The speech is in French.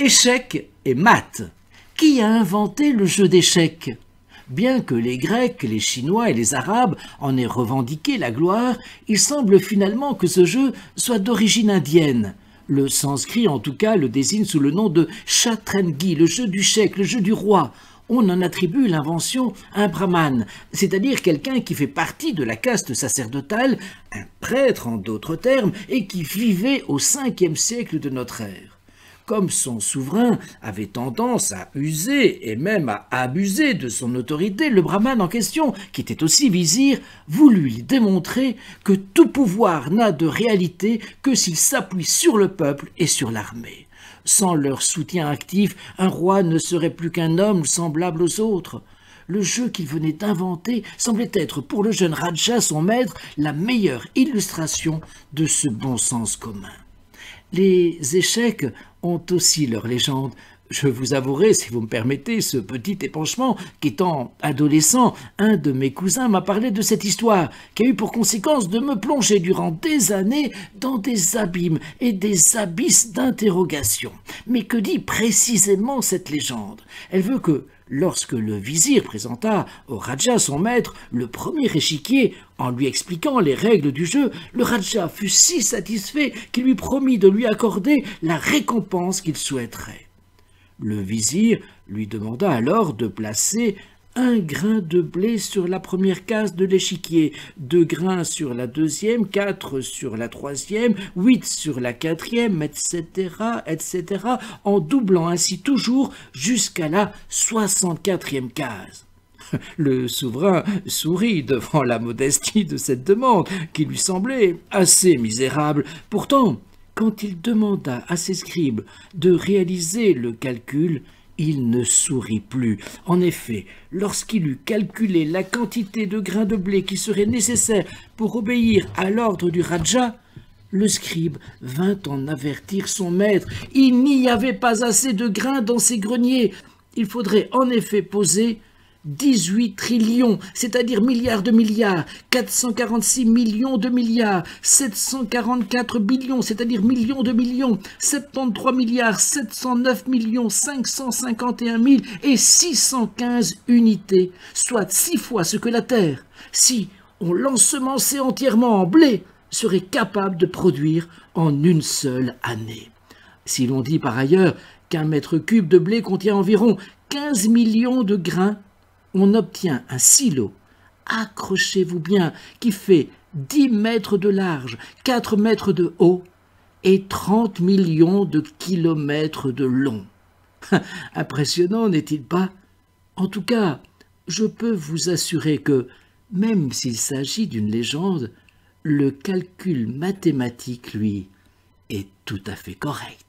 Échecs et maths. Qui a inventé le jeu d'échecs? Bien que les Grecs, les Chinois et les Arabes en aient revendiqué la gloire, il semble finalement que ce jeu soit d'origine indienne. Le sanskrit, en tout cas, le désigne sous le nom de Shatrangi, le jeu du chèque, le jeu du roi. On en attribue l'invention à un brahman, c'est-à-dire quelqu'un qui fait partie de la caste sacerdotale, un prêtre en d'autres termes, et qui vivait au 5e siècle de notre ère. Comme son souverain avait tendance à user et même à abuser de son autorité, le brahman en question, qui était aussi vizir, voulut lui démontrer que tout pouvoir n'a de réalité que s'il s'appuie sur le peuple et sur l'armée. Sans leur soutien actif, un roi ne serait plus qu'un homme semblable aux autres. Le jeu qu'il venait d'inventer semblait être pour le jeune Raja, son maître, la meilleure illustration de ce bon sens commun. Les échecs ont aussi leur légende. Je vous avouerai, si vous me permettez, ce petit épanchement qu'étant adolescent, un de mes cousins m'a parlé de cette histoire, qui a eu pour conséquence de me plonger durant des années dans des abîmes et des abysses d'interrogation. Mais que dit précisément cette légende? Elle veut que, lorsque le vizir présenta au Raja son maître le premier échiquier, en lui expliquant les règles du jeu, le Raja fut si satisfait qu'il lui promit de lui accorder la récompense qu'il souhaiterait. Le vizir lui demanda alors de placer 1 grain de blé sur la première case de l'échiquier, 2 grains sur la deuxième, 4 sur la troisième, 8 sur la quatrième, etc., etc., en doublant ainsi toujours jusqu'à la 64e case. Le souverain sourit devant la modestie de cette demande, qui lui semblait assez misérable. Pourtant, quand il demanda à ses scribes de réaliser le calcul, il ne sourit plus. En effet, lorsqu'il eut calculé la quantité de grains de blé qui serait nécessaire pour obéir à l'ordre du Raja, le scribe vint en avertir son maître. Il n'y avait pas assez de grains dans ses greniers. Il faudrait en effet poser 18 trillions, c'est-à-dire milliards de milliards, 446 millions de milliards, 744 billions, c'est-à-dire millions de millions, 73 milliards, 709 millions, 551 000 et 615 unités, soit 6 fois ce que la terre, si on l'ensemençait entièrement en blé, serait capable de produire en une seule année. Si l'on dit par ailleurs qu'un mètre cube de blé contient environ 15 millions de grains, on obtient un silo, accrochez-vous bien, qui fait 10 mètres de large, 4 mètres de haut et 30 millions de kilomètres de long. Impressionnant, n'est-il pas? En tout cas, je peux vous assurer que, même s'il s'agit d'une légende, le calcul mathématique, lui, est tout à fait correct.